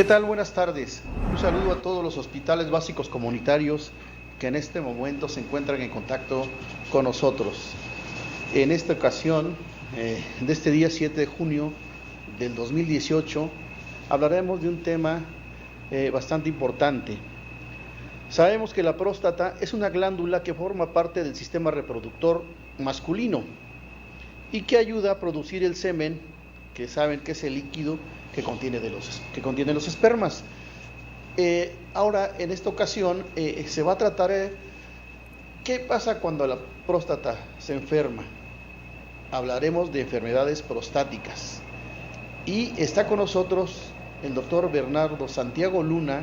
¿Qué tal? Buenas tardes. Un saludo a todos los hospitales básicos comunitarios que en este momento se encuentran en contacto con nosotros. En esta ocasión, de este día 7 de junio del 2018, hablaremos de un tema bastante importante. Sabemos que la próstata es una glándula que forma parte del sistema reproductor masculino y que ayuda a producir el semen, que saben que es el líquido que contiene los espermas. Ahora, en esta ocasión, se va a tratar qué pasa cuando la próstata se enferma. Hablaremos de enfermedades prostáticas. Y está con nosotros el doctor Bernardo Santiago Luna.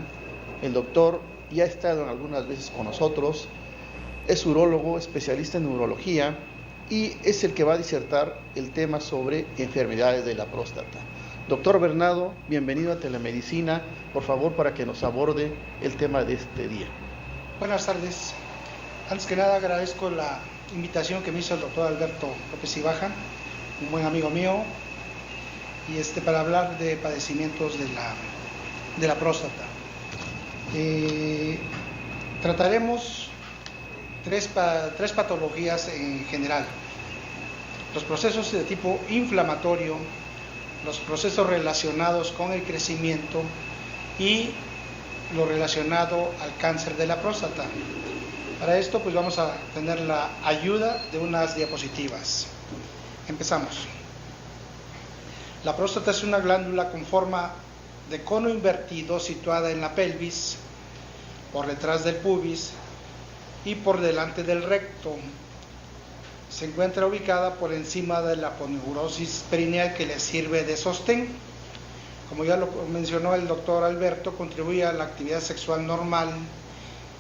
El doctor ya ha estado algunas veces con nosotros, es urólogo, especialista en urología, y es el que va a disertar el tema sobre enfermedades de la próstata. Doctor Bernardo, bienvenido a Telemedicina, por favor, para que nos aborde el tema de este día. Buenas tardes. Antes que nada agradezco la invitación que me hizo el doctor Alberto López Ibaja, un buen amigo mío, y para hablar de padecimientos de la próstata. Trataremos tres patologías en general: los procesos de tipo inflamatorio, los procesos relacionados con el crecimiento y lo relacionado al cáncer de la próstata. Para esto pues vamos a tener la ayuda de unas diapositivas. Empezamos. La próstata es una glándula con forma de cono invertido situada en la pelvis, por detrás del pubis y por delante del recto. Se encuentra ubicada por encima de la aponeurosis perineal, que le sirve de sostén. Como ya lo mencionó el doctor Alberto, contribuye a la actividad sexual normal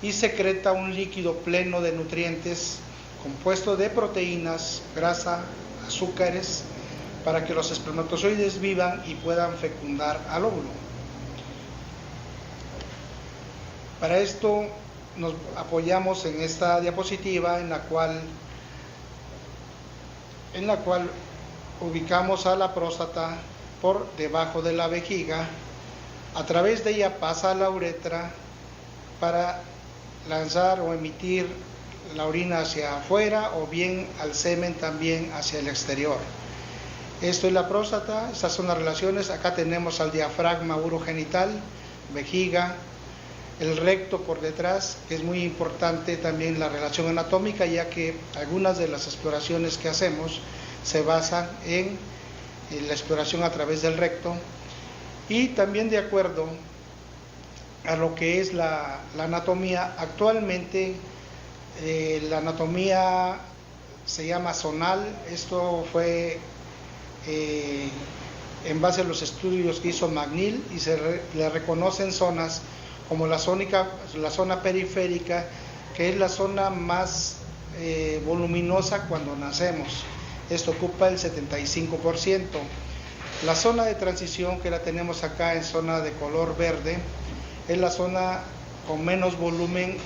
y secreta un líquido pleno de nutrientes compuesto de proteínas, grasa, azúcares, para que los espermatozoides vivan y puedan fecundar al óvulo. Para esto nos apoyamos en esta diapositiva en la cual ubicamos a la próstata por debajo de la vejiga. A través de ella pasa la uretra para lanzar o emitir la orina hacia afuera, o bien al semen también hacia el exterior. Esto es la próstata, estas son las relaciones. Acá tenemos al diafragma urogenital, vejiga, el recto por detrás, que es muy importante también la relación anatómica, ya que algunas de las exploraciones que hacemos se basan en la exploración a través del recto. Y también, de acuerdo a lo que es la anatomía, actualmente la anatomía se llama zonal. Esto fue en base a los estudios que hizo McNeil, y le reconocen zonas como la zona periférica, que es la zona más voluminosa cuando nacemos. Esto ocupa el 75%. La zona de transición, que la tenemos acá en zona de color verde, es la zona con menos volumen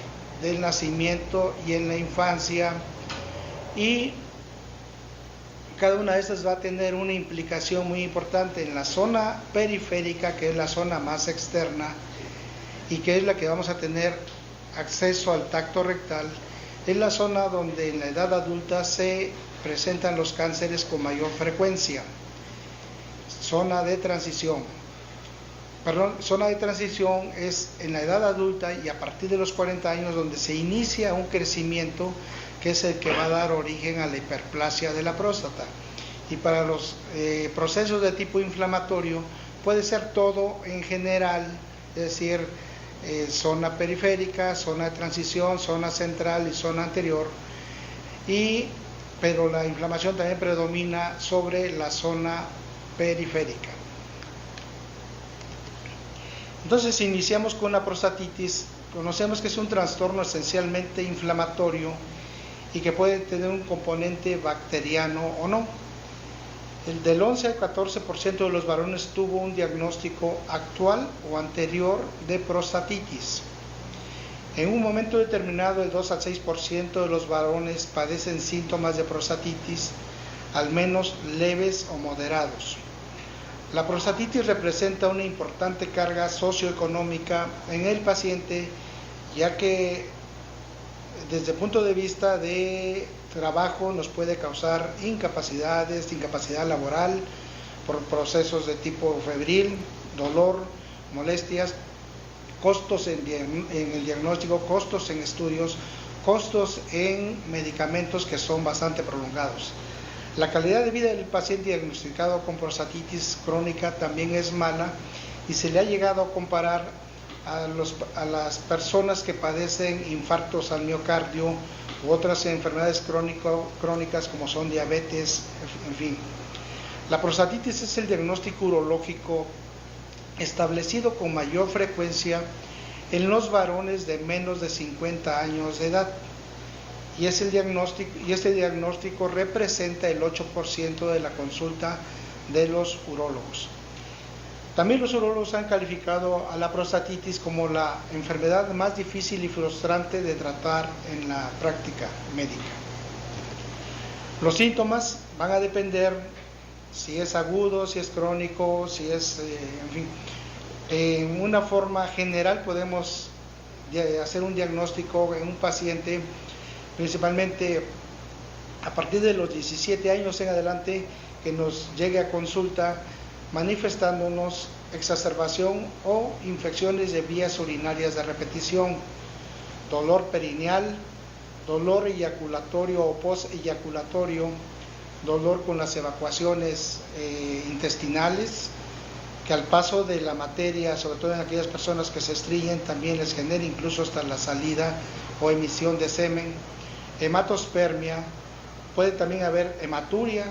del nacimiento y en la infancia, y cada una de estas va a tener una implicación muy importante. En la zona periférica, que es la zona más externa y que es la que vamos a tener acceso al tacto rectal, es la zona donde en la edad adulta se presentan los cánceres con mayor frecuencia. Zona de transición es en la edad adulta y a partir de los 40 años, donde se inicia un crecimiento que es el que va a dar origen a la hiperplasia de la próstata. Y para los procesos de tipo inflamatorio puede ser todo en general, es decir, zona periférica, zona de transición, zona central y zona anterior, pero la inflamación también predomina sobre la zona periférica. Entonces, iniciamos con la prostatitis. Conocemos que es un trastorno esencialmente inflamatorio y que puede tener un componente bacteriano o no. Del 11 al 14% de los varones tuvo un diagnóstico actual o anterior de prostatitis. En un momento determinado, el 2 al 6% de los varones padecen síntomas de prostatitis, al menos leves o moderados. La prostatitis representa una importante carga socioeconómica en el paciente, ya que desde el punto de vista de trabajo nos puede causar incapacidad laboral por procesos de tipo febril, dolor, molestias, costos en el diagnóstico, costos en estudios, costos en medicamentos que son bastante prolongados. La calidad de vida del paciente diagnosticado con prostatitis crónica también es mala y se le ha llegado a comparar a las personas que padecen infartos al miocardio u otras enfermedades crónicas como son diabetes, en fin. La prostatitis es el diagnóstico urológico establecido con mayor frecuencia en los varones de menos de 50 años de edad. Y este diagnóstico representa el 8% de la consulta de los urólogos. También los urólogos han calificado a la prostatitis como la enfermedad más difícil y frustrante de tratar en la práctica médica. Los síntomas van a depender si es agudo, si es crónico, si es, en fin. En una forma general podemos hacer un diagnóstico en un paciente principalmente a partir de los 17 años en adelante, que nos llegue a consulta manifestándonos exacerbación o infecciones de vías urinarias de repetición, dolor perineal, dolor eyaculatorio o posteyaculatorio, dolor con las evacuaciones intestinales, que al paso de la materia, sobre todo en aquellas personas que se estríen, también les genera incluso hasta la salida o emisión de semen, hematospermia, puede también haber hematuria,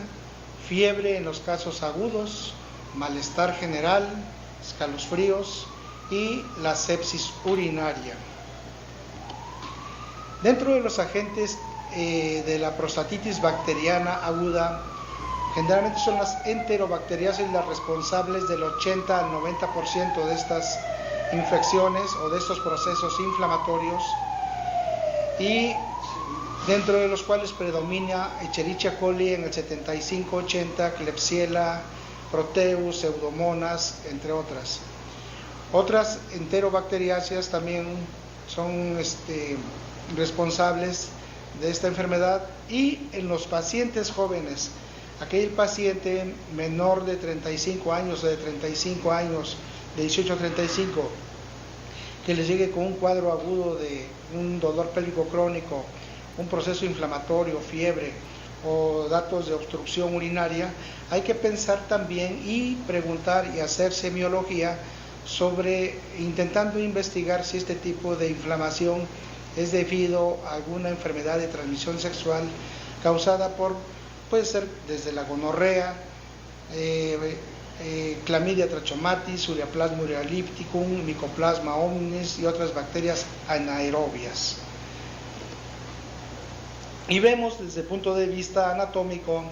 fiebre en los casos agudos, malestar general, escalofríos y la sepsis urinaria. Dentro de los agentes de la prostatitis bacteriana aguda, generalmente son las enterobacteriaceae las responsables del 80 al 90% de estas infecciones o de estos procesos inflamatorios, y dentro de los cuales predomina Escherichia coli en el 75-80, Klebsiella, Proteus, Pseudomonas, entre otras. Otras enterobacteriáceas también son responsables de esta enfermedad, y en los pacientes jóvenes, aquel paciente menor de 35 años o de 35 años, de 18 a 35, que les llegue con un cuadro agudo de un dolor pélvico crónico, un proceso inflamatorio, fiebre o datos de obstrucción urinaria, hay que pensar también y preguntar y hacer semiología sobre, intentando investigar si este tipo de inflamación es debido a alguna enfermedad de transmisión sexual causada por, puede ser desde la gonorrea, Chlamydia trachomatis, Ureaplasma ureolypticum, Mycoplasma omnis y otras bacterias anaerobias. Y vemos desde el punto de vista anatómico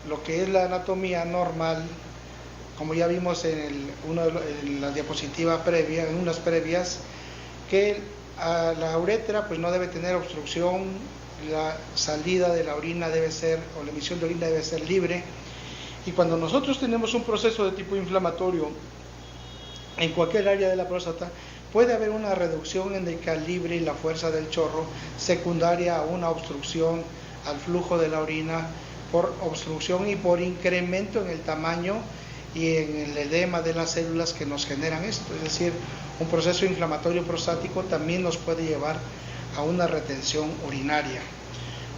lo que es la anatomía normal, como ya vimos en la diapositiva previa, en unas previas, que la uretra pues no debe tener obstrucción, la salida de la orina debe ser, o la emisión de orina debe ser libre, y cuando nosotros tenemos un proceso de tipo inflamatorio en cualquier área de la próstata, puede haber una reducción en el calibre y la fuerza del chorro secundaria a una obstrucción al flujo de la orina, por obstrucción y por incremento en el tamaño y en el edema de las células que nos generan esto. Es decir, un proceso inflamatorio prostático también nos puede llevar a una retención urinaria.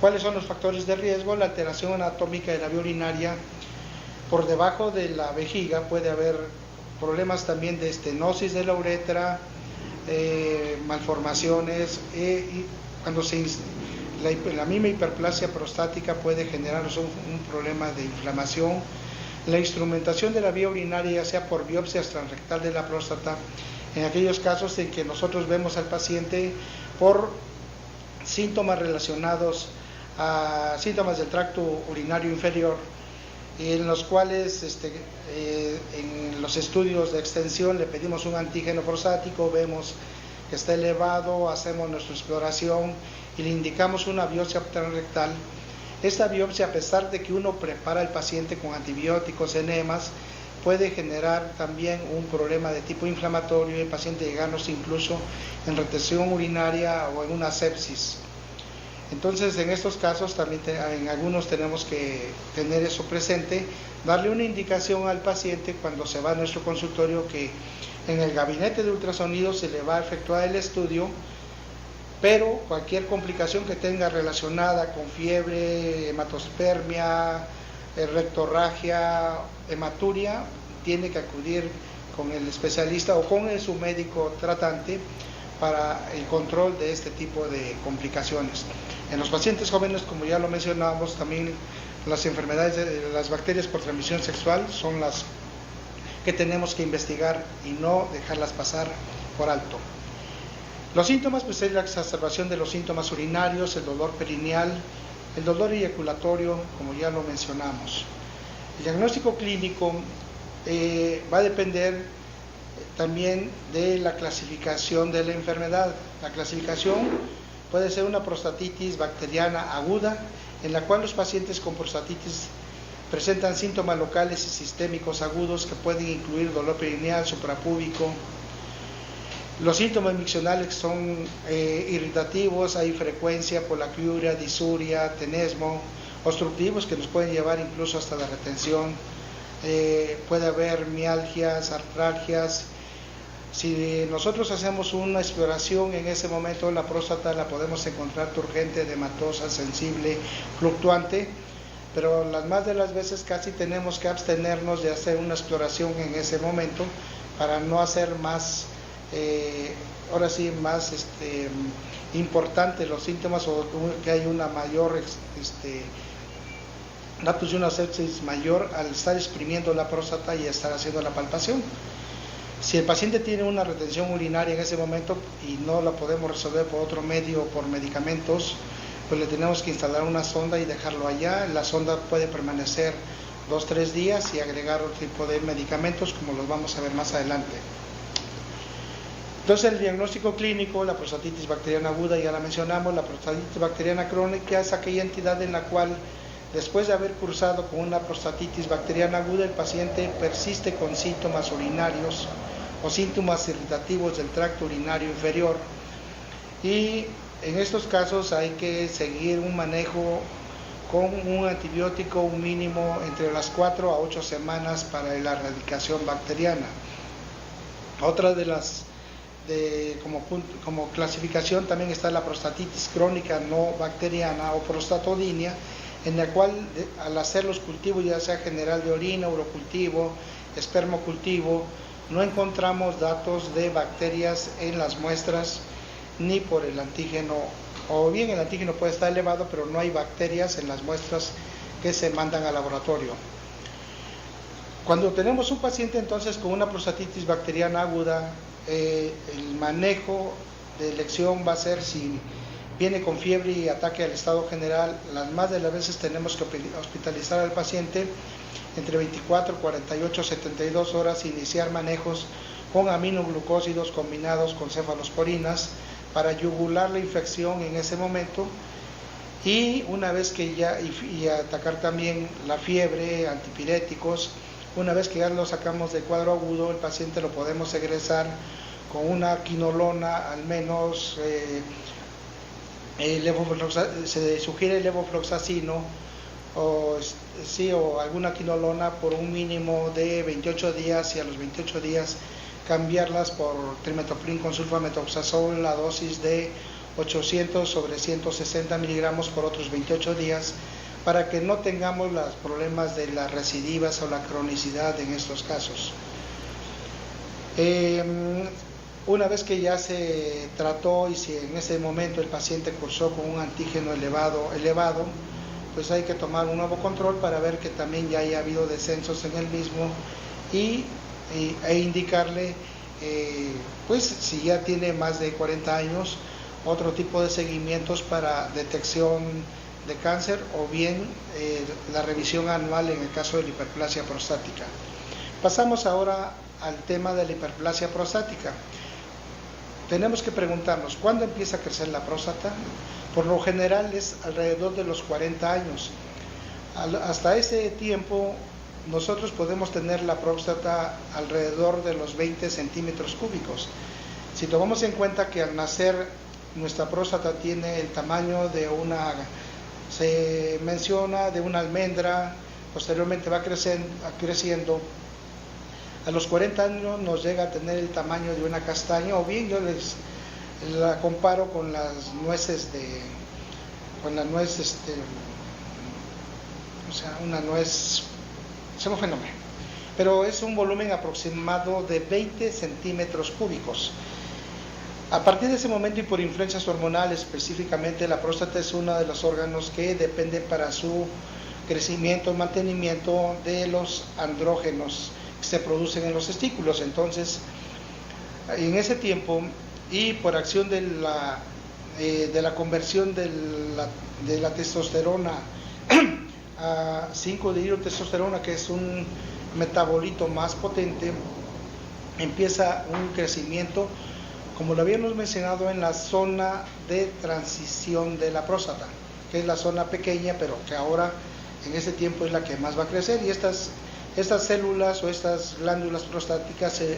¿Cuáles son los factores de riesgo? La alteración anatómica de la vía urinaria. Por debajo de la vejiga puede haber problemas también de estenosis de la uretra, malformaciones, y cuando la misma hiperplasia prostática puede generarnos un problema de inflamación. La instrumentación de la vía urinaria, ya sea por biopsia transrectal de la próstata, en aquellos casos en que nosotros vemos al paciente por síntomas relacionados a síntomas del tracto urinario inferior, en los cuales en los estudios de extensión le pedimos un antígeno prostático, vemos que está elevado, hacemos nuestra exploración y le indicamos una biopsia transrectal. Esta biopsia, a pesar de que uno prepara al paciente con antibióticos, enemas, puede generar también un problema de tipo inflamatorio y el paciente llegándose incluso en retención urinaria o en una sepsis. Entonces, en estos casos también en algunos tenemos que tener eso presente, darle una indicación al paciente cuando se va a nuestro consultorio que en el gabinete de ultrasonido se le va a efectuar el estudio, pero cualquier complicación que tenga relacionada con fiebre, hematospermia, rectorragia, hematuria, tiene que acudir con el especialista o con su médico tratante para el control de este tipo de complicaciones. En los pacientes jóvenes, como ya lo mencionábamos, también las enfermedades de las bacterias por transmisión sexual son las que tenemos que investigar y no dejarlas pasar por alto. Los síntomas, pues es la exacerbación de los síntomas urinarios, el dolor perineal, el dolor eyaculatorio, como ya lo mencionamos. El diagnóstico clínico va a depender también de la clasificación de la enfermedad. La clasificación puede ser una prostatitis bacteriana aguda, en la cual los pacientes con prostatitis presentan síntomas locales y sistémicos agudos que pueden incluir dolor perineal, suprapúbico. Los síntomas miccionales son irritativos, hay frecuencia, poliaquiuria, disuria, tenesmo, obstructivos que nos pueden llevar incluso hasta la retención. Puede haber mialgias, artralgias. Si nosotros hacemos una exploración en ese momento, la próstata la podemos encontrar turgente, edematosa, sensible, fluctuante, pero las más de las veces casi tenemos que abstenernos de hacer una exploración en ese momento para no hacer más, ahora sí, más importante los síntomas o que hay una mayor datos de una sepsis mayor al estar exprimiendo la próstata y estar haciendo la palpación. Si el paciente tiene una retención urinaria en ese momento y no la podemos resolver por otro medio o por medicamentos, pues le tenemos que instalar una sonda y dejarlo allá. La sonda puede permanecer 2-3 días y agregar otro tipo de medicamentos, como los vamos a ver más adelante. Entonces, el diagnóstico clínico, la prostatitis bacteriana aguda, ya la mencionamos. La prostatitis bacteriana crónica es aquella entidad en la cual, después de haber cursado con una prostatitis bacteriana aguda, el paciente persiste con síntomas urinarios o síntomas irritativos del tracto urinario inferior, y en estos casos hay que seguir un manejo con un antibiótico, un mínimo entre las 4 a 8 semanas para la erradicación bacteriana. Otra de las como clasificación también está la prostatitis crónica no bacteriana o prostatodinia, en la cual al hacer los cultivos, ya sea general de orina, urocultivo, espermocultivo, no encontramos datos de bacterias en las muestras ni por el antígeno, o bien el antígeno puede estar elevado, pero no hay bacterias en las muestras que se mandan al laboratorio. Cuando tenemos un paciente entonces con una prostatitis bacteriana aguda, el manejo de elección va a ser si viene con fiebre y ataque al estado general. Las más de las veces tenemos que hospitalizar al paciente entre 24, 48, 72 horas e iniciar manejos con aminoglucósidos combinados con cefalosporinas para yugular la infección en ese momento, y una vez que ya, y atacar también la fiebre, antipiréticos. Una vez que ya lo sacamos del cuadro agudo, el paciente lo podemos egresar con una quinolona, al menos se sugiere levofloxacino o alguna quinolona por un mínimo de 28 días, y a los 28 días cambiarlas por trimetopril con sulfamethoxazol, la dosis de 800 sobre 160 miligramos por otros 28 días, para que no tengamos los problemas de las recidivas o la cronicidad en estos casos. Una vez que ya se trató y si en ese momento el paciente cursó con un antígeno elevado, pues hay que tomar un nuevo control para ver que también ya haya habido descensos en el mismo e indicarle, pues si ya tiene más de 40 años, otro tipo de seguimientos para detección de cáncer, o bien la revisión anual en el caso de la hiperplasia prostática. Pasamos ahora al tema de la hiperplasia prostática. Tenemos que preguntarnos, ¿cuándo empieza a crecer la próstata? Por lo general es alrededor de los 40 años. Hasta ese tiempo nosotros podemos tener la próstata alrededor de los 20 centímetros cúbicos. Si tomamos en cuenta que al nacer nuestra próstata tiene el tamaño de se menciona de una almendra, posteriormente va creciendo. A los 40 años nos llega a tener el tamaño de una castaña, o bien yo la comparo con las nueces una nuez, se me fue el nombre, pero es un volumen aproximado de 20 centímetros cúbicos. A partir de ese momento y por influencias hormonales, específicamente la próstata es uno de los órganos que depende para su crecimiento y mantenimiento de los andrógenos que se producen en los testículos. Entonces, en ese tiempo y por acción de la conversión de la testosterona a 5-dihidrotestosterona, que es un metabolito más potente, empieza un crecimiento, como lo habíamos mencionado, en la zona de transición de la próstata, que es la zona pequeña, pero que ahora en ese tiempo es la que más va a crecer. Y estas células o estas glándulas prostáticas se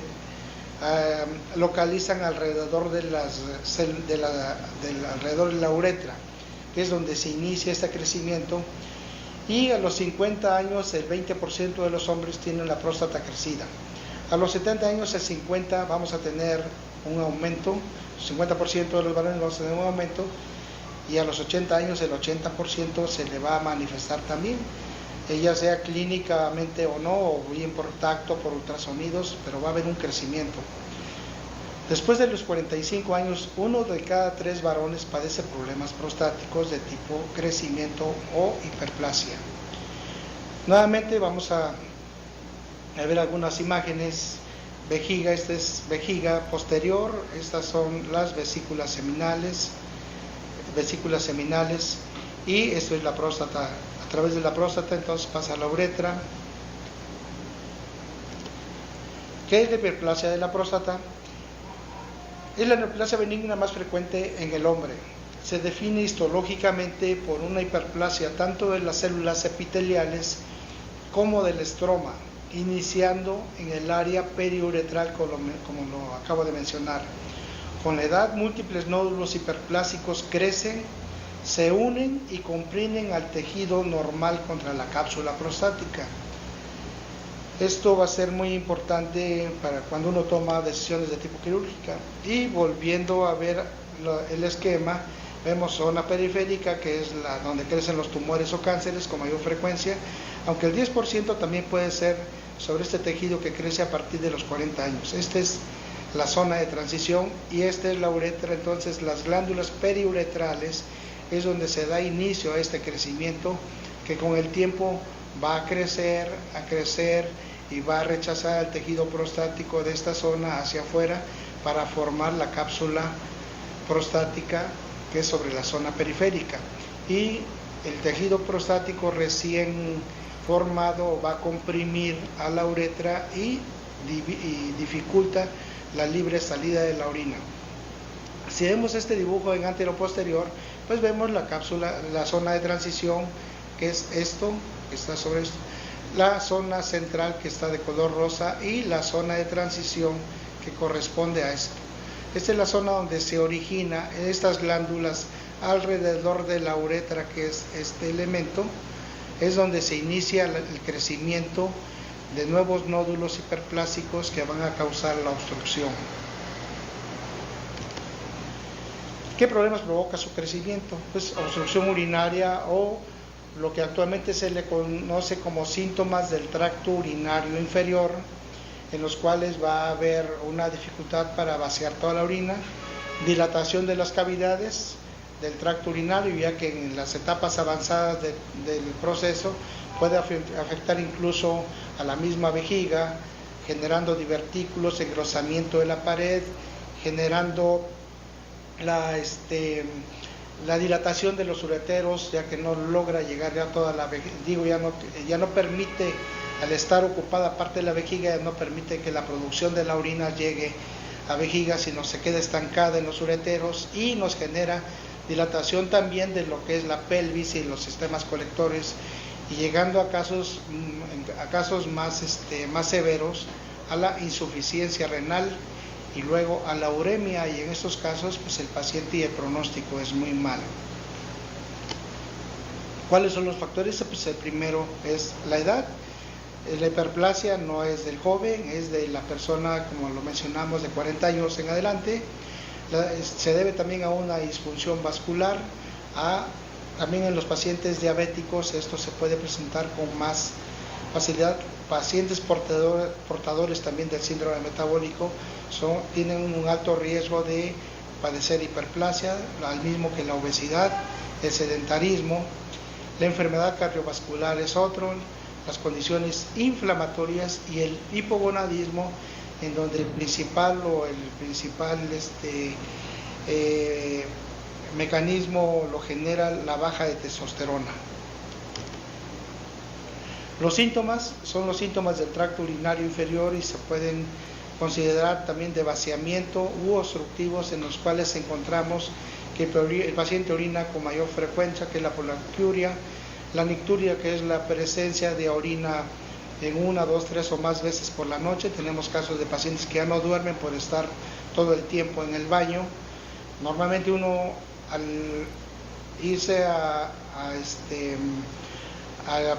localizan alrededor alrededor de la uretra, que es donde se inicia este crecimiento. Y a los 50 años el 20% de los hombres tienen la próstata crecida. A los 70 años, el 50% vamos a tener un aumento, el 50% de los varones vamos a tener un aumento, y a los 80 años el 80% se le va a manifestar también, ya sea clínicamente o no, o bien por tacto, por ultrasonidos, pero va a haber un crecimiento. Después de los 45 años, 1 de cada 3 varones padece problemas prostáticos de tipo crecimiento o hiperplasia. Nuevamente vamos a ver algunas imágenes. Vejiga, esta es vejiga posterior, estas son las vesículas seminales, y esto es la próstata. A través de la próstata entonces pasa a la uretra. ¿Qué es la hiperplasia de la próstata? Es la neoplasia benigna más frecuente en el hombre. Se define histológicamente por una hiperplasia tanto de las células epiteliales como del estroma, iniciando en el área periuretral, como lo acabo de mencionar. Con la edad, múltiples nódulos hiperplásicos crecen, se unen y comprimen al tejido normal contra la cápsula prostática. Esto va a ser muy importante para cuando uno toma decisiones de tipo quirúrgica. Y volviendo a ver el esquema, vemos zona periférica, que es donde crecen los tumores o cánceres con mayor frecuencia, aunque el 10% también puede ser sobre este tejido que crece a partir de los 40 años. Esta es la zona de transición y esta es la uretra. Entonces las glándulas periuretrales es donde se da inicio a este crecimiento, que con el tiempo va a crecer y va a rechazar el tejido prostático de esta zona hacia afuera para formar la cápsula prostática, que es sobre la zona periférica, y el tejido prostático recién formado va a comprimir a la uretra y dificulta la libre salida de la orina. Si vemos este dibujo en anteroposterior, pues vemos la cápsula, la zona de transición, que es esto, que está sobre esto, la zona central, que está de color rosa, y la zona de transición que corresponde a esto. Esta es la zona donde se origina estas glándulas alrededor de la uretra, que es este elemento, es donde se inicia el crecimiento de nuevos nódulos hiperplásicos que van a causar la obstrucción. ¿Qué problemas provoca su crecimiento? Pues obstrucción urinaria, o lo que actualmente se le conoce como síntomas del tracto urinario inferior, en los cuales va a haber una dificultad para vaciar toda la orina, dilatación de las cavidades del tracto urinario, ya que en las etapas avanzadas del proceso puede afectar incluso a la misma vejiga, generando divertículos, engrosamiento de la pared, generando la dilatación de los ureteros, ya que no logra llegar ya toda la vejiga, ya no permite, al estar ocupada parte de la vejiga, ya no permite que la producción de la orina llegue a vejiga, sino se queda estancada en los ureteros, y nos genera dilatación también de lo que es la pelvis y los sistemas colectores, y llegando a casos más severos a la insuficiencia renal y luego a la uremia, y en estos casos pues el paciente y el pronóstico es muy malo. ¿Cuáles son los factores? Pues el primero es la edad. La hiperplasia no es del joven, es de la persona, como lo mencionamos, de 40 años en adelante. Se debe también a una disfunción vascular, también en los pacientes diabéticos esto se puede presentar con más facilidad. Pacientes portadores también del síndrome metabólico tienen un alto riesgo de padecer hiperplasia, al mismo que la obesidad, el sedentarismo. La enfermedad cardiovascular es otro, las condiciones inflamatorias y el hipogonadismo, en donde el principal mecanismo lo genera la baja de testosterona. Los síntomas son los síntomas del tracto urinario inferior y se pueden considerar también de vaciamiento u obstructivos, en los cuales encontramos que el paciente orina con mayor frecuencia, que es la poliuria, la nicturia, que es la presencia de orina en 1, 2, 3 o más veces por la noche. Tenemos casos de pacientes que ya no duermen por estar todo el tiempo en el baño. Normalmente uno, al irse a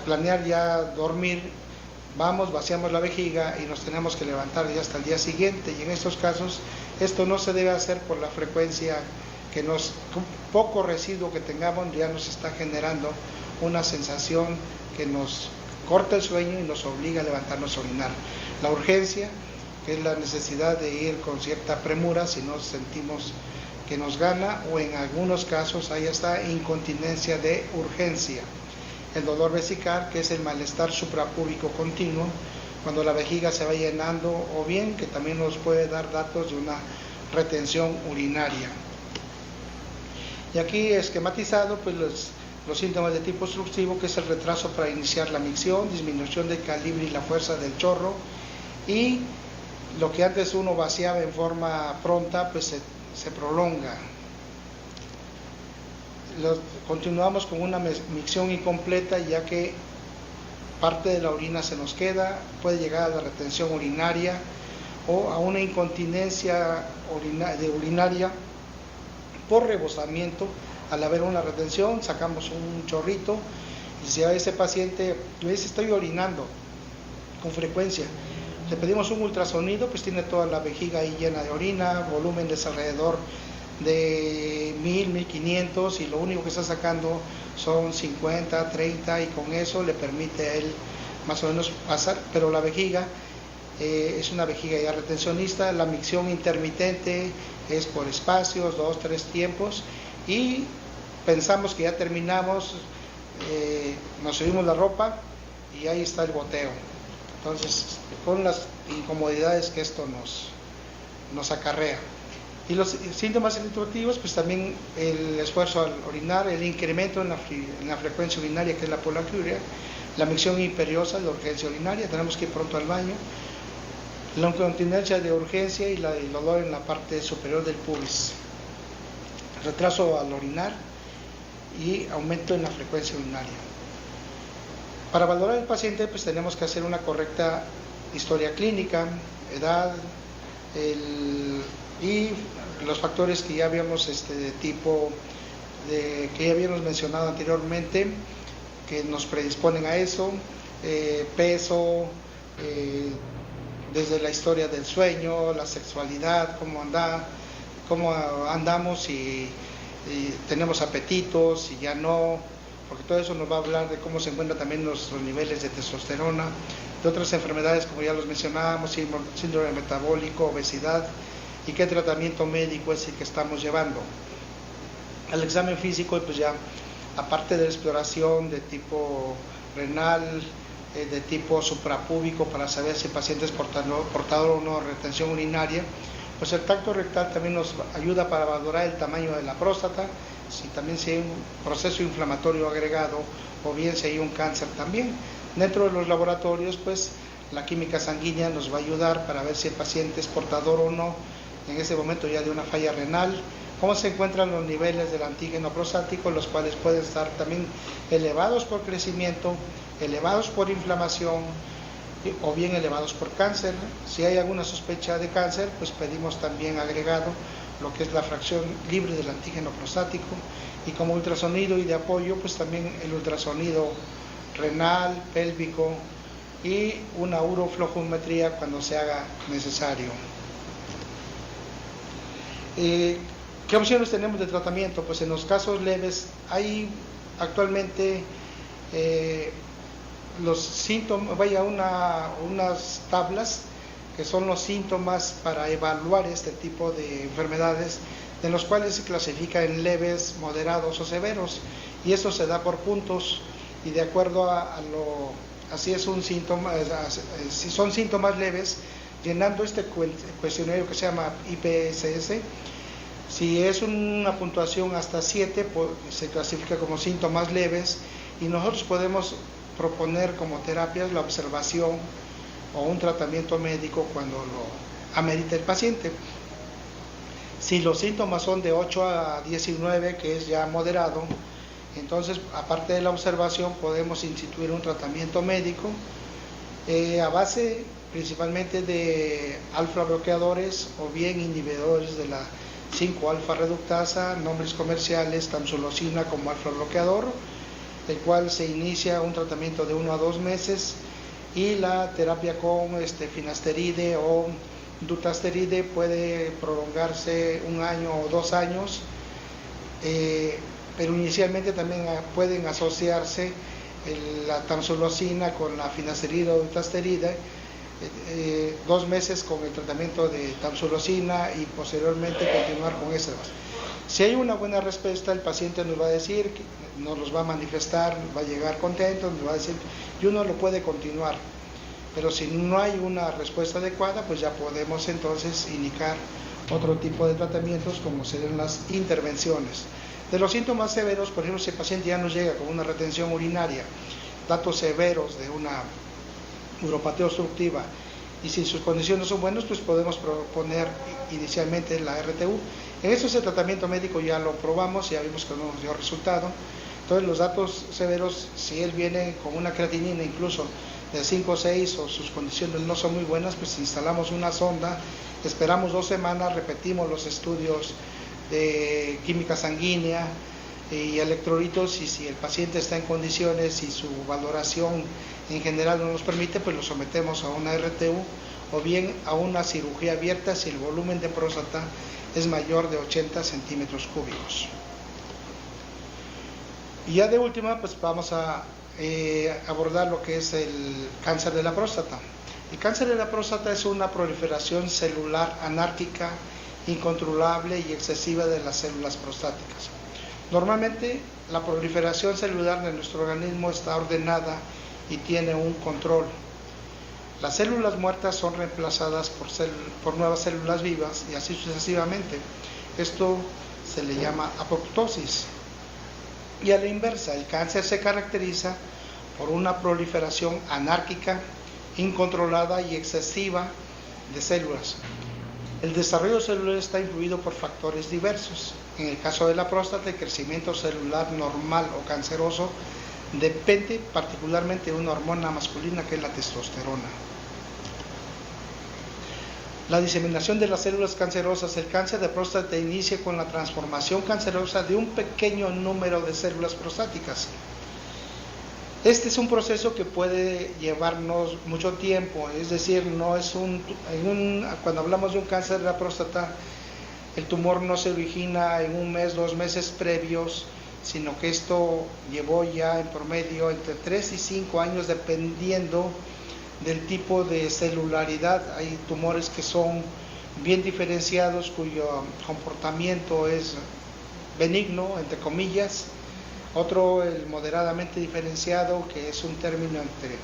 planear ya dormir, vaciamos la vejiga y nos tenemos que levantar ya hasta el día siguiente, y en estos casos esto no se debe hacer por la frecuencia un poco residuo que tengamos ya nos está generando una sensación que nos corta el sueño y nos obliga a levantarnos a orinar. La urgencia, que es la necesidad de ir con cierta premura si no sentimos que nos gana, o en algunos casos hay hasta incontinencia de urgencia. El dolor vesical, que es el malestar suprapúbico continuo, cuando la vejiga se va llenando, o bien que también nos puede dar datos de una retención urinaria. Y aquí esquematizado pues los síntomas de tipo obstructivo, que es el retraso para iniciar la micción, disminución del calibre y la fuerza del chorro, y lo que antes uno vaciaba en forma pronta pues se prolonga. Continuamos con una micción incompleta, ya que parte de la orina se nos queda, puede llegar a la retención urinaria o a una incontinencia urinaria por rebosamiento. Al haber una retención sacamos un chorrito, y si a ese paciente le dice estoy orinando con frecuencia, le pedimos un ultrasonido, pues tiene toda la vejiga ahí llena de orina, volúmenes alrededor de 1500, y lo único que está sacando son 50, 30, y con eso le permite a él más o menos pasar, pero la vejiga es una vejiga ya retencionista. La micción intermitente es por espacios, 2, 3 tiempos, y pensamos que ya terminamos, nos subimos la ropa y ahí está el goteo. Entonces, con las incomodidades que esto nos acarrea. Y los síntomas introductivos, pues también el esfuerzo al orinar, el incremento en la frecuencia urinaria, que es la poliuria, la micción imperiosa, la urgencia urinaria, tenemos que ir pronto al baño, la incontinencia de urgencia y el dolor en la parte superior del pubis, retraso al orinar y aumento en la frecuencia urinaria. Para valorar al paciente, pues tenemos que hacer una correcta historia clínica, edad, y los factores que ya habíamos que ya habíamos mencionado anteriormente, que nos predisponen a eso, peso, desde la historia del sueño, la sexualidad, cómo andamos, si tenemos apetitos, si ya no, porque todo eso nos va a hablar de cómo se encuentran también nuestros niveles de testosterona, de otras enfermedades como ya los mencionábamos, síndrome metabólico, obesidad, y qué tratamiento médico es el que estamos llevando. El examen físico, pues ya, aparte de la exploración de tipo renal, de tipo suprapúbico, para saber si el paciente es portador o no de retención urinaria, pues el tacto rectal también nos ayuda para valorar el tamaño de la próstata, si hay un proceso inflamatorio agregado, o bien si hay un cáncer también. Dentro de los laboratorios, pues la química sanguínea nos va a ayudar para ver si el paciente es portador o no, en ese momento ya de una falla renal, cómo se encuentran los niveles del antígeno prostático, los cuales pueden estar también elevados por crecimiento, elevados por inflamación o bien elevados por cáncer. Si hay alguna sospecha de cáncer, pues pedimos también agregado lo que es la fracción libre del antígeno prostático, y como ultrasonido y de apoyo, pues también el ultrasonido renal, pélvico y una uroflojometría cuando se haga necesario. ¿Qué opciones tenemos de tratamiento? Pues en los casos leves hay actualmente los síntomas, unas tablas que son los síntomas para evaluar este tipo de enfermedades, de los cuales se clasifica en leves, moderados o severos, y eso se da por puntos, y de acuerdo así es un síntoma, si son síntomas leves, llenando este cuestionario que se llama IPSS, si es una puntuación hasta 7, pues se clasifica como síntomas leves, y nosotros podemos proponer como terapias la observación o un tratamiento médico cuando lo amerita el paciente. Si los síntomas son de 8 a 19, que es ya moderado, entonces aparte de la observación podemos instituir un tratamiento médico a base principalmente de alfa bloqueadores o bien inhibidores de la 5-alfa reductasa, nombres comerciales tamsulosina como alfa bloqueador, el cual se inicia un tratamiento de 1 a 2 meses, y la terapia con finasteride o dutasteride puede prolongarse 1 año o 2 años, pero inicialmente también pueden asociarse la tamsulosina con la finasterida o dutasteride, 2 meses con el tratamiento de tamsulosina y posteriormente continuar con esas. Si hay una buena respuesta, el paciente nos va a decir, nos los va a manifestar, va a llegar contento, nos va a decir, y uno lo puede continuar. Pero si no hay una respuesta adecuada, pues ya podemos entonces indicar otro tipo de tratamientos, como serían las intervenciones. De los síntomas severos, por ejemplo, si el paciente ya nos llega con una retención urinaria, datos severos de una uropatía obstructiva, y si sus condiciones son buenas, pues podemos proponer inicialmente la RTU. En eso ese tratamiento médico ya lo probamos, ya vimos que no nos dio resultado. Entonces los datos severos, si él viene con una creatinina incluso de 5 o 6 o sus condiciones no son muy buenas, pues instalamos una sonda, esperamos 2 semanas, repetimos los estudios de química sanguínea y electrolitos, y si el paciente está en condiciones y su valoración en general no nos permite, pues lo sometemos a una RTU o bien a una cirugía abierta si el volumen de próstata es mayor de 80 centímetros cúbicos. Y ya de última, pues vamos a abordar lo que es el cáncer de la próstata. El cáncer de la próstata es una proliferación celular anárquica, incontrolable y excesiva de las células prostáticas. Normalmente la proliferación celular de nuestro organismo está ordenada y tiene un control. Las células muertas son reemplazadas por nuevas células vivas y así sucesivamente. Esto se le llama apoptosis. Y a la inversa, el cáncer se caracteriza por una proliferación anárquica, incontrolada y excesiva de células. El desarrollo celular está influido por factores diversos. En el caso de la próstata, el crecimiento celular normal o canceroso depende particularmente de una hormona masculina que es la testosterona. La diseminación de las células cancerosas. El cáncer de próstata inicia con la transformación cancerosa de un pequeño número de células prostáticas. Este es un proceso que puede llevarnos mucho tiempo, es decir, no es cuando hablamos de un cáncer de la próstata, el tumor no se origina en 1 mes, 2 meses previos, sino que esto llevó ya en promedio entre 3 y 5 años dependiendo del tipo de celularidad. Hay tumores que son bien diferenciados, cuyo comportamiento es benigno, entre comillas. Otro, el moderadamente diferenciado, que es un término entre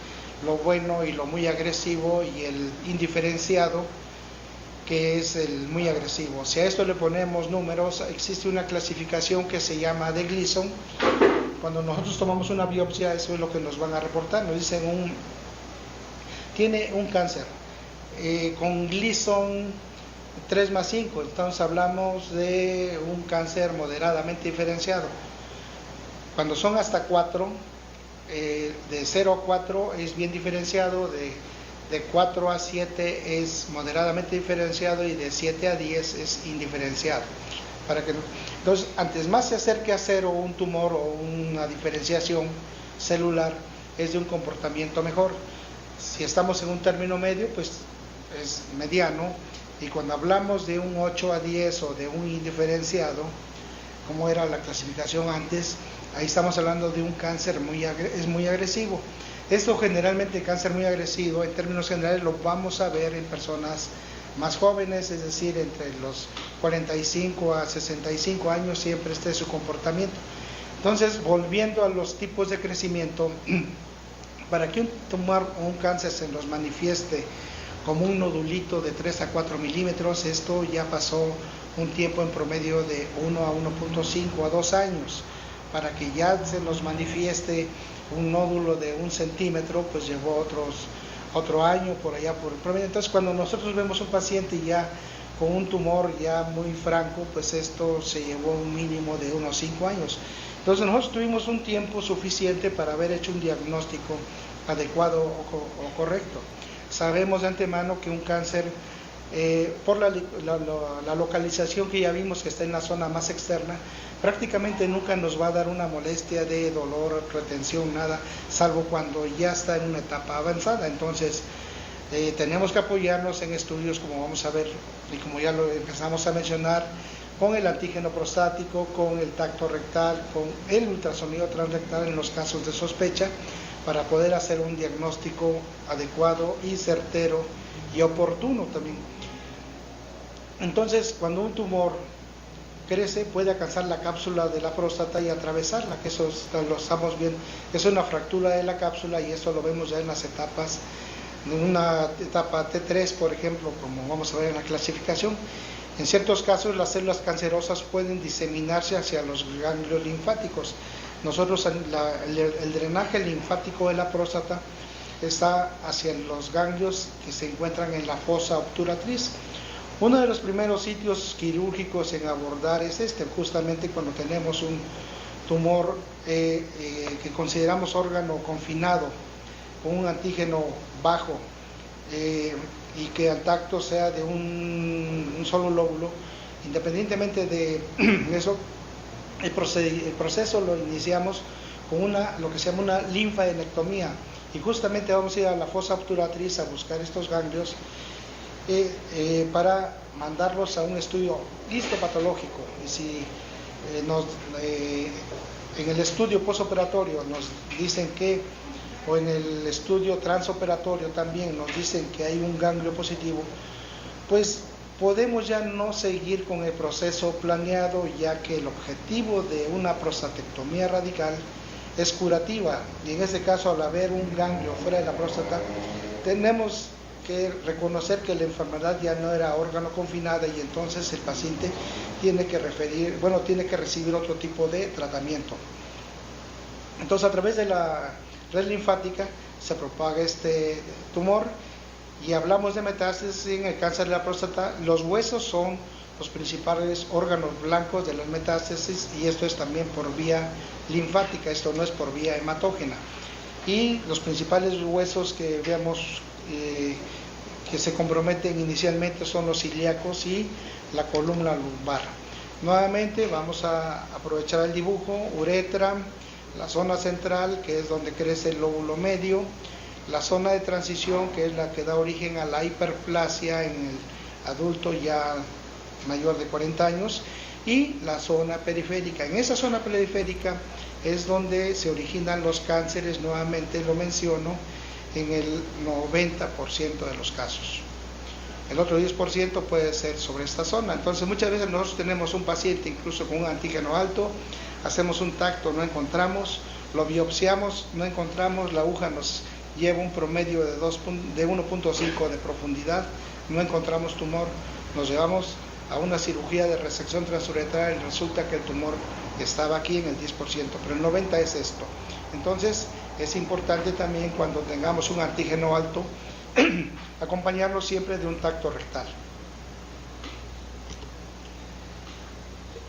lo bueno y lo muy agresivo, y el indiferenciado, que es el muy agresivo. Si a esto le ponemos números, existe una clasificación que se llama de Gleason. Cuando nosotros tomamos una biopsia, eso es lo que nos van a reportar. Nos dicen tiene un cáncer con Gleason 3 más 5, entonces hablamos de un cáncer moderadamente diferenciado. Cuando son hasta 4, de 0 a 4 es bien diferenciado, de 4 a 7 es moderadamente diferenciado y de 7 a 10 es indiferenciado. Entonces, antes más se acerque a 0 un tumor o una diferenciación celular, es de un comportamiento mejor. Si estamos en un término medio, pues es mediano, y cuando hablamos de un 8 a 10 o de un indiferenciado, como era la clasificación antes, ahí estamos hablando de un cáncer es muy agresivo. Esto generalmente, cáncer muy agresivo, en términos generales lo vamos a ver en personas más jóvenes, es decir, entre los 45 a 65 años, siempre este es su comportamiento. Entonces, volviendo a los tipos de crecimiento, para que un tumor o un cáncer se nos manifieste como un nodulito de 3 a 4 milímetros, esto ya pasó un tiempo en promedio de 1 a 1.5 a 2 años. Para que ya se nos manifieste un nódulo de 1 centímetro, pues llevó otro año por allá por el promedio. Entonces, cuando nosotros vemos un paciente ya con un tumor ya muy franco, pues esto se llevó un mínimo de unos 5 años. Entonces, nosotros tuvimos un tiempo suficiente para haber hecho un diagnóstico adecuado o correcto. Sabemos de antemano que un cáncer, por la localización que ya vimos que está en la zona más externa, prácticamente nunca nos va a dar una molestia de dolor, retención, nada, salvo cuando ya está en una etapa avanzada. Entonces, tenemos que apoyarnos en estudios, como vamos a ver y como ya lo empezamos a mencionar, con el antígeno prostático, con el tacto rectal, con el ultrasonido transrectal en los casos de sospecha, para poder hacer un diagnóstico adecuado y certero y oportuno también. Entonces, cuando un tumor crece, puede alcanzar la cápsula de la próstata y atravesarla, que eso lo estamos viendo, es una fractura de la cápsula, y eso lo vemos ya en las etapas, en una etapa T3, por ejemplo, como vamos a ver en la clasificación. En ciertos casos, las células cancerosas pueden diseminarse hacia los ganglios linfáticos. Nosotros, el drenaje linfático de la próstata está hacia los ganglios que se encuentran en la fosa obturatriz. Uno de los primeros sitios quirúrgicos en abordar es justamente cuando tenemos un tumor que consideramos órgano confinado, con un antígeno bajo, y que al tacto sea de un solo lóbulo. Independientemente de eso, el proceso lo iniciamos con lo que se llama una linfadenectomía, y justamente vamos a ir a la fosa obturatriz a buscar estos ganglios para mandarlos a un estudio histopatológico. Y si en el estudio postoperatorio nos dicen o en el estudio transoperatorio también nos dicen que hay un ganglio positivo, pues podemos ya no seguir con el proceso planeado, ya que el objetivo de una prostatectomía radical es curativa, y en este caso, al haber un ganglio fuera de la próstata, tenemos que reconocer que la enfermedad ya no era órgano confinada, y entonces el paciente tiene que recibir otro tipo de tratamiento. Entonces, a través de la red linfática se propaga este tumor, y hablamos de metástasis en el cáncer de la próstata. Los huesos son los principales órganos blancos de las metástasis, y esto es también por vía linfática, esto no es por vía hematógena. Y los principales huesos que vemos que se comprometen inicialmente son los ilíacos y la columna lumbar. Nuevamente vamos a aprovechar el dibujo: uretra, la zona central, que es donde crece el lóbulo medio, la zona de transición, que es la que da origen a la hiperplasia en el adulto ya mayor de 40 años, y la zona periférica. En esa zona periférica es donde se originan los cánceres, nuevamente lo menciono, en el 90% de los casos. El otro 10% puede ser sobre esta zona. Entonces, muchas veces nosotros tenemos un paciente incluso con un antígeno alto, hacemos un tacto, no encontramos, lo biopsiamos, no encontramos, la aguja nos lleva un promedio de 1.5 de profundidad, no encontramos tumor, nos llevamos a una cirugía de resección transuretral y resulta que el tumor estaba aquí en el 10%, pero el 90% es esto. Entonces, es importante también, cuando tengamos un antígeno alto, acompañarlo siempre de un tacto rectal.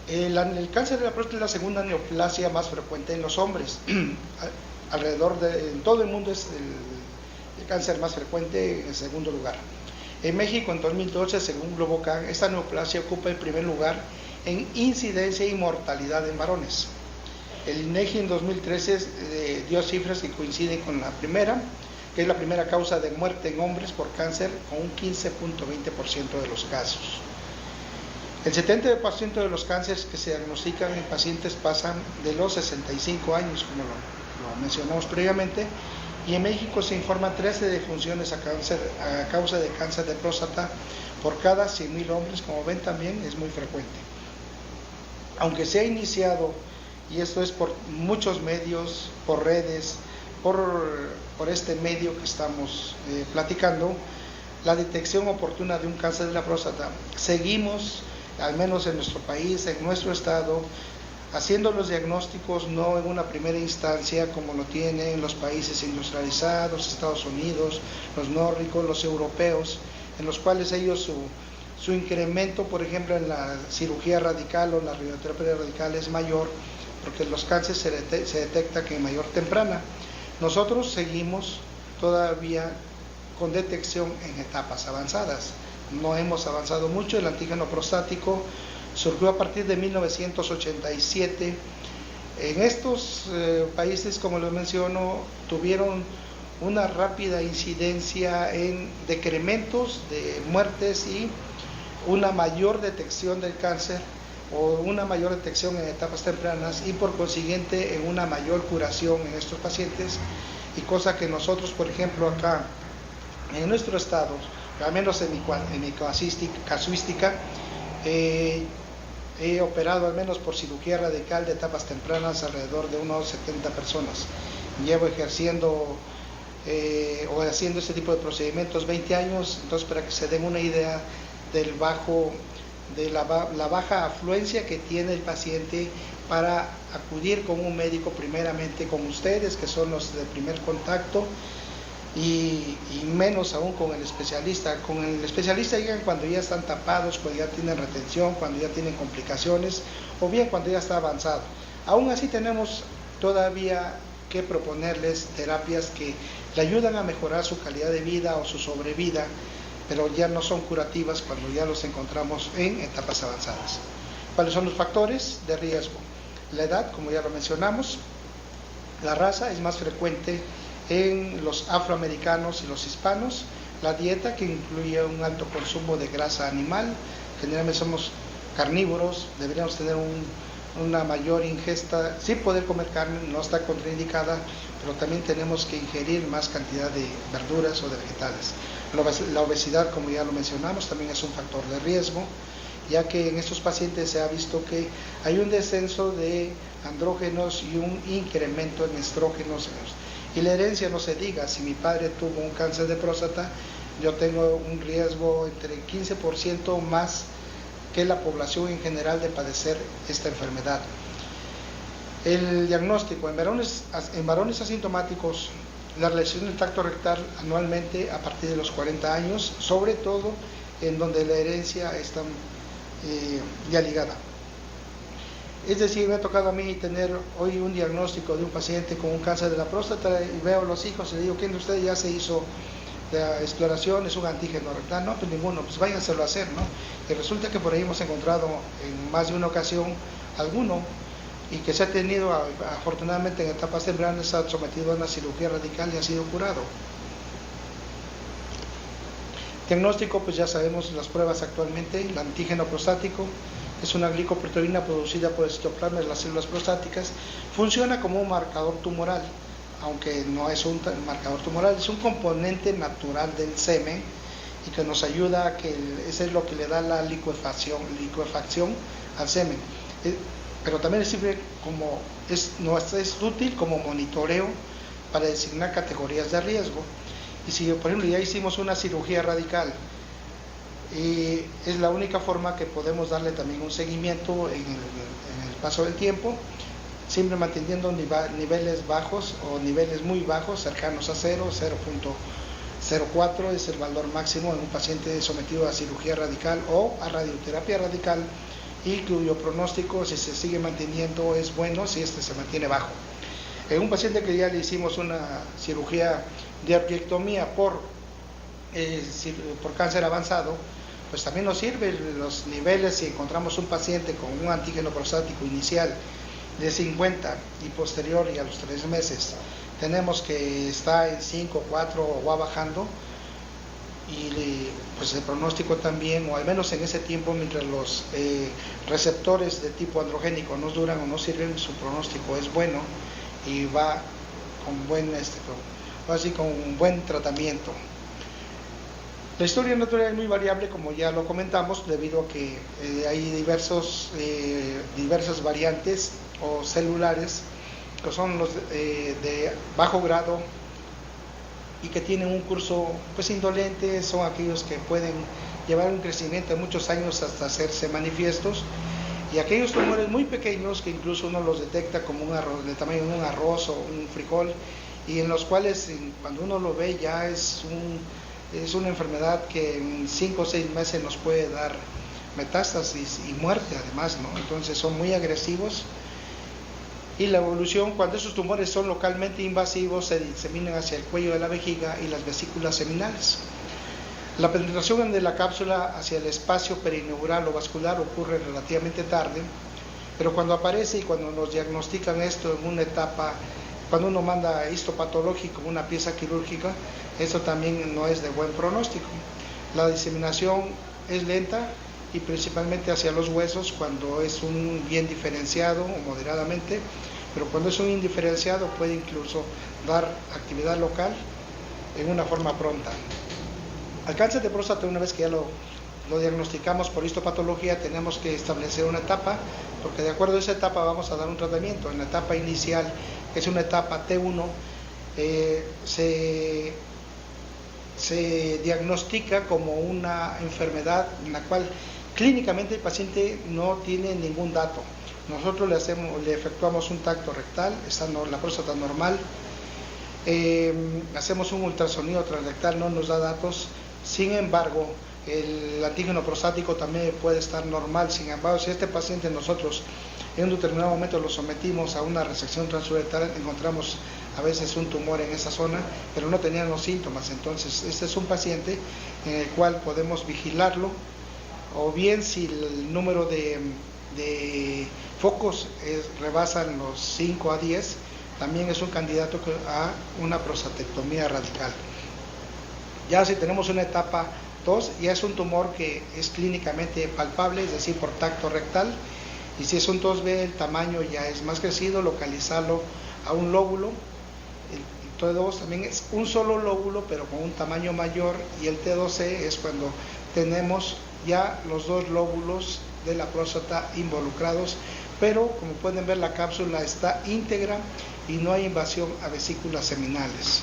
El cáncer de la próstata es la segunda neoplasia más frecuente en los hombres. En todo el mundo es el cáncer más frecuente en segundo lugar. En México, en 2012, según Globocan, esta neoplasia ocupa el primer lugar en incidencia y mortalidad en varones. El INEGI en 2013 dio cifras que coinciden con la primera, que es la primera causa de muerte en hombres por cáncer, con un 15.20% de los casos. El 70% de los cánceres que se diagnostican en pacientes pasan de los 65 años, como lo mencionamos previamente, y en México se informan 13 defunciones a causa de cáncer de próstata por cada 100.000 hombres. Como ven, también es muy frecuente. Aunque se ha iniciado, y esto es por muchos medios, por redes, por este medio que estamos platicando, la detección oportuna de un cáncer de la próstata, seguimos, al menos en nuestro país, en nuestro estado, haciendo los diagnósticos no en una primera instancia como lo tienen los países industrializados, Estados Unidos, los nórdicos, los europeos, en los cuales ellos su incremento, por ejemplo, en la cirugía radical o la radioterapia radical es mayor, porque los cánceres se detecta que en mayor temprana. Nosotros seguimos todavía con detección en etapas avanzadas. No hemos avanzado mucho. El antígeno prostático surgió a partir de 1987. En estos países, como les menciono, tuvieron una rápida incidencia en decrementos de muertes y una mayor detección del cáncer, o una mayor detección en etapas tempranas, y por consiguiente en una mayor curación en estos pacientes, y cosa que nosotros, por ejemplo, acá en nuestro estado, al menos en mi casuística, he operado al menos por cirugía radical de etapas tempranas alrededor de unos 70 personas. Llevo ejerciendo o haciendo este tipo de procedimientos 20 años, entonces para que se den una idea de la baja afluencia que tiene el paciente para acudir con un médico, primeramente con ustedes, que son los de primer contacto, y menos aún con el especialista. Con el especialista llegan cuando ya están tapados, cuando ya tienen retención, cuando ya tienen complicaciones, o bien cuando ya está avanzado. Aún así tenemos todavía que proponerles terapias que le ayudan a mejorar su calidad de vida o su sobrevida, pero ya no son curativas cuando ya los encontramos en etapas avanzadas. ¿Cuáles son los factores de riesgo? La edad, como ya lo mencionamos. La raza es más frecuente en los afroamericanos y los hispanos. La dieta, que incluye un alto consumo de grasa animal. Generalmente somos carnívoros, deberíamos tener una mayor ingesta, sí poder comer carne, no está contraindicada, pero también tenemos que ingerir más cantidad de verduras o de vegetales. La obesidad, como ya lo mencionamos, también es un factor de riesgo, ya que en estos pacientes se ha visto que hay un descenso de andrógenos y un incremento en estrógenos. Y la herencia, no se diga. Si mi padre tuvo un cáncer de próstata, yo tengo un riesgo entre 15% más que la población en general de padecer esta enfermedad. El diagnóstico en varones asintomáticos, la realización del tacto rectal anualmente a partir de los 40 años, sobre todo en donde la herencia está ya ligada. Es decir, me ha tocado a mí tener hoy un diagnóstico de un paciente con un cáncer de la próstata, y veo a los hijos y le digo: ¿quién de ustedes ya se hizo la exploración? Es un antígeno rectal. No, pues ninguno. Pues váyanselo a hacer, ¿no? Y resulta que por ahí hemos encontrado en más de una ocasión alguno, y que se ha tenido, afortunadamente en etapas tempranas, se ha sometido a una cirugía radical y ha sido curado. Diagnóstico, pues ya sabemos las pruebas actualmente. El antígeno prostático es una glicoproteína producida por el citoplasma de las células prostáticas. Funciona como un marcador tumoral, aunque no es un marcador tumoral, es un componente natural del semen, y que nos ayuda a que ese es lo que le da la licuefacción al semen. Pero también sirve es útil como monitoreo para designar categorías de riesgo. Y si, por ejemplo, ya hicimos una cirugía radical, y es la única forma que podemos darle también un seguimiento en el paso del tiempo, siempre manteniendo niveles bajos o niveles muy bajos, cercanos a 0, 0,4 es el valor máximo en un paciente sometido a cirugía radical o a radioterapia radical, y cuyo pronóstico, si se sigue manteniendo, es bueno si se mantiene bajo. En un paciente que ya le hicimos una cirugía de arqueectomía por cáncer avanzado, pues también nos sirven los niveles. Si encontramos un paciente con un antígeno prostático inicial de 50 y posterior y a los 3 meses tenemos que está en 5, 4 o va bajando, y pues el pronóstico también, o al menos en ese tiempo, mientras los receptores de tipo androgénico no duran o no sirven, su pronóstico es bueno y va con con buen tratamiento. La historia natural es muy variable, como ya lo comentamos, debido a que hay diversas variantes o celulares que son los de bajo grado y que tienen un curso pues indolente. Son aquellos que pueden llevar un crecimiento de muchos años hasta hacerse manifiestos, y aquellos tumores muy pequeños que incluso uno los detecta como del tamaño de un arroz o un frijol, y en los cuales cuando uno lo ve ya es una enfermedad que en 5 o 6 meses nos puede dar metástasis y muerte además, ¿no? Entonces son muy agresivos. Y la evolución, cuando esos tumores son localmente invasivos, se diseminan hacia el cuello de la vejiga y las vesículas seminales. La penetración de la cápsula hacia el espacio perineural o vascular ocurre relativamente tarde, pero cuando aparece y cuando nos diagnostican esto en una etapa, cuando uno manda histopatológico, una pieza quirúrgica, eso también no es de buen pronóstico. La diseminación es lenta y principalmente hacia los huesos cuando es un bien diferenciado o moderadamente, pero cuando es un indiferenciado puede incluso dar actividad local en una forma pronta. Al cáncer de próstata, una vez que ya lo diagnosticamos por histopatología, tenemos que establecer una etapa, porque de acuerdo a esa etapa vamos a dar un tratamiento. En la etapa inicial, que es una etapa T1, se diagnostica como una enfermedad en la cual clínicamente el paciente no tiene ningún dato. Nosotros le efectuamos un tacto rectal, está la próstata normal, hacemos un ultrasonido transrectal, no nos da datos. Sin embargo, el antígeno prostático también puede estar normal. Sin embargo, si este paciente nosotros en un determinado momento lo sometimos a una resección transuretral, encontramos a veces un tumor en esa zona, pero no tenían los síntomas. Entonces, este es un paciente en el cual podemos vigilarlo, o bien si el número de focos rebasan los 5 a 10, también es un candidato a una prostatectomía radical. Ya si tenemos una etapa 2, ya es un tumor que es clínicamente palpable, es decir, por tacto rectal, y si es un 2B, el tamaño ya es más crecido, localizarlo a un lóbulo. El T2 también es un solo lóbulo, pero con un tamaño mayor, y el T2C es cuando tenemos ya los 2 lóbulos de la próstata involucrados, pero como pueden ver, la cápsula está íntegra y no hay invasión a vesículas seminales.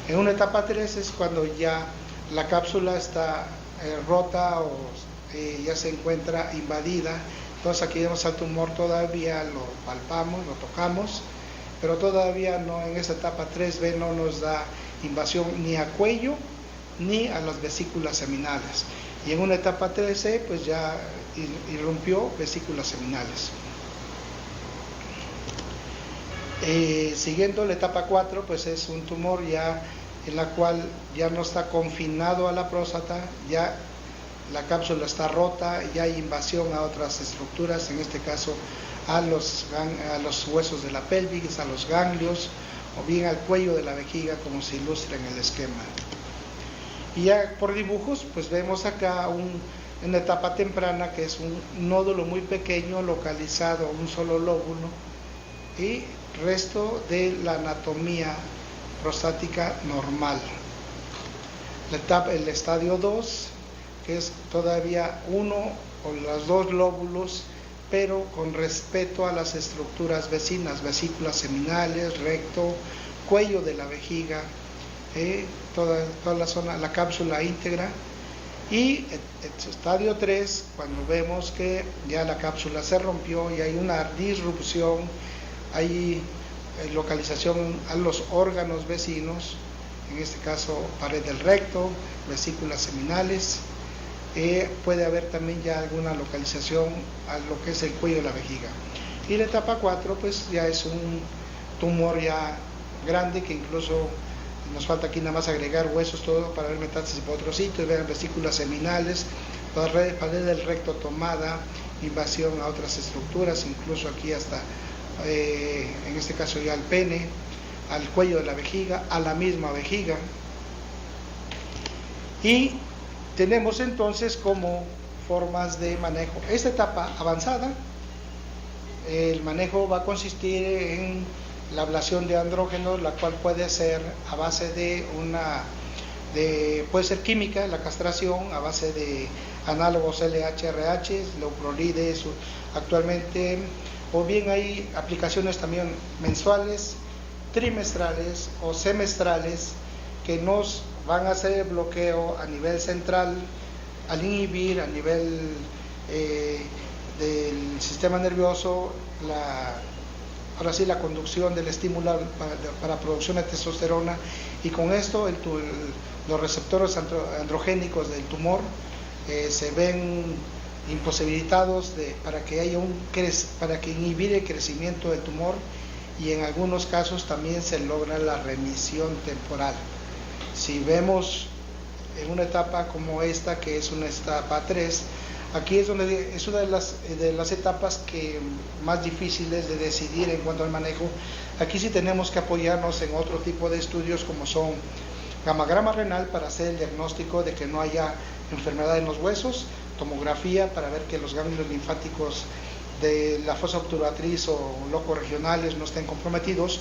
En una etapa 3 es cuando ya la cápsula está rota o ya se encuentra invadida. Entonces aquí vemos al tumor, todavía lo palpamos, lo tocamos, pero todavía no, en esa etapa 3B no nos da invasión ni a cuello ni a las vesículas seminales. Y en una etapa 3C pues ya irrumpió vesículas seminales. Siguiendo la etapa 4, pues es un tumor ya en la cual ya no está confinado a la próstata, ya la cápsula está rota, ya hay invasión a otras estructuras, en este caso a los huesos de la pelvis, a los ganglios, o bien al cuello de la vejiga, como se ilustra en el esquema. Y ya por dibujos, pues vemos acá en la etapa temprana, que es un nódulo muy pequeño localizado a un solo lóbulo, y resto de la anatomía prostática normal. El estadio 2, que es todavía uno o los 2 lóbulos, pero con respeto a las estructuras vecinas, vesículas seminales, recto, cuello de la vejiga, toda la zona, la cápsula íntegra. Y el estadio 3, cuando vemos que ya la cápsula se rompió y hay una disrupción, hay localización a los órganos vecinos, en este caso pared del recto, vesículas seminales. Puede haber también ya alguna localización a lo que es el cuello de la vejiga. Y la etapa 4 pues ya es un tumor ya grande, que incluso nos falta aquí nada más agregar huesos, todo para ver metástasis por otros sitios, ver vesículas seminales, pared del recto tomada, invasión a otras estructuras, incluso aquí hasta, en este caso ya al pene, al cuello de la vejiga, a la misma vejiga. Y tenemos entonces como formas de manejo. Esta etapa avanzada, el manejo va a consistir en la ablación de andrógenos, la cual puede ser a base de puede ser química, la castración, a base de análogos LH-RH, leuprolides actualmente, o bien hay aplicaciones también mensuales, trimestrales o semestrales que nos van a hacer el bloqueo a nivel central, al inhibir a nivel del sistema nervioso ahora sí la conducción del estímulo para producción de testosterona, y con esto los receptores androgénicos del tumor se ven imposibilitados para que inhibir el crecimiento del tumor, y en algunos casos también se logra la remisión temporal. Si vemos en una etapa como esta, que es una etapa 3, aquí es una de las etapas más difíciles de decidir en cuanto al manejo. Aquí sí tenemos que apoyarnos en otro tipo de estudios, como son gammagrama renal para hacer el diagnóstico de que no haya enfermedad en los huesos, tomografía para ver que los ganglios linfáticos de la fosa obturatriz o locos regionales no estén comprometidos,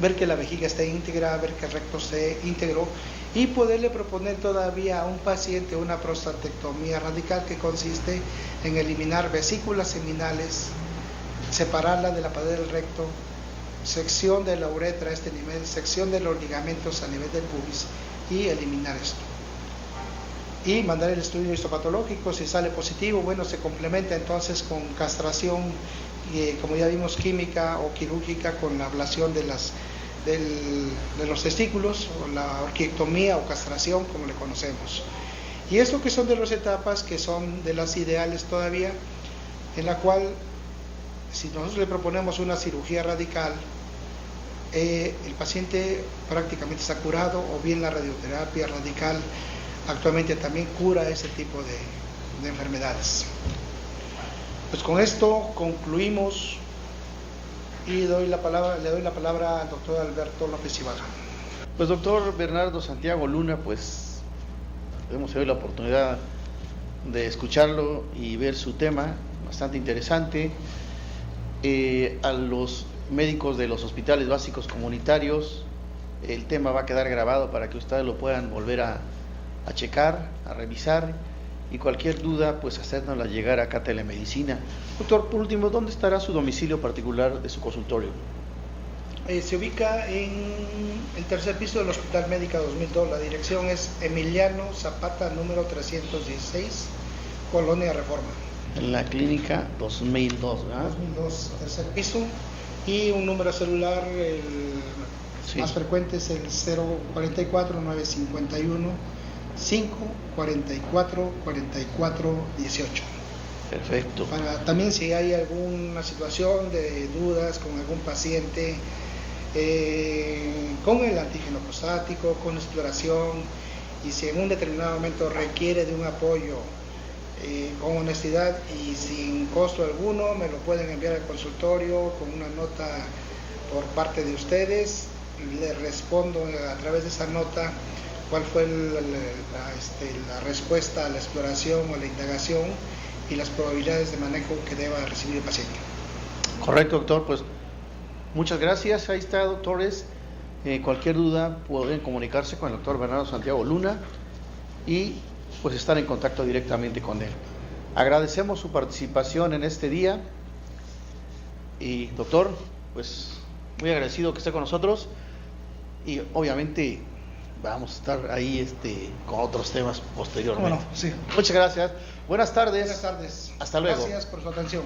ver que la vejiga esté íntegra, ver que el recto esté íntegro, y poderle proponer todavía a un paciente una prostatectomía radical, que consiste en eliminar vesículas seminales, separarla de la pared del recto, sección de la uretra a este nivel, sección de los ligamentos a nivel del pubis, y eliminar esto. Y mandar el estudio histopatológico. Si sale positivo, bueno, se complementa entonces con castración, como ya vimos, química o quirúrgica, con la ablación de los testículos, o la orquiectomía o castración, como le conocemos. Y esto que son de las etapas que son de las ideales todavía, en la cual si nosotros le proponemos una cirugía radical, el paciente prácticamente está curado, o bien la radioterapia radical actualmente también cura ese tipo de enfermedades. Pues con esto concluimos, y le doy la palabra al doctor Alberto López Ibarra. Pues doctor Bernardo Santiago Luna, pues hemos tenido la oportunidad de escucharlo y ver su tema, bastante interesante. A los médicos de los hospitales básicos comunitarios, el tema va a quedar grabado para que ustedes lo puedan volver a checar, a revisar, y cualquier duda pues hacérnosla llegar acá a Telemedicina. Doctor, por último, ¿dónde estará su domicilio particular de su consultorio? Se ubica en el tercer piso del Hospital Médica 2002. La dirección es Emiliano Zapata, número 316, Colonia Reforma. En la clínica 2002, ¿verdad? 2002, tercer piso. Y un número celular, sí, más frecuente, es el 044-951 544 44 18. Perfecto. También si hay alguna situación de dudas con algún paciente, con el antígeno prostático, con exploración, y si en un determinado momento requiere de un apoyo, con honestidad y sin costo alguno, me lo pueden enviar al consultorio con una nota por parte de ustedes. Les respondo a través de esa nota cuál fue la respuesta a la exploración o la indagación, y las probabilidades de manejo que deba recibir el paciente. Correcto, doctor. Pues muchas gracias. Ahí está, doctores. Cualquier duda pueden comunicarse con el doctor Bernardo Santiago Luna y pues estar en contacto directamente con él. Agradecemos su participación en este día, y doctor, pues muy agradecido que esté con nosotros, y obviamente vamos a estar ahí con otros temas posteriormente. Bueno, sí. Muchas gracias. Buenas tardes. Buenas tardes. Hasta luego. Gracias por su atención.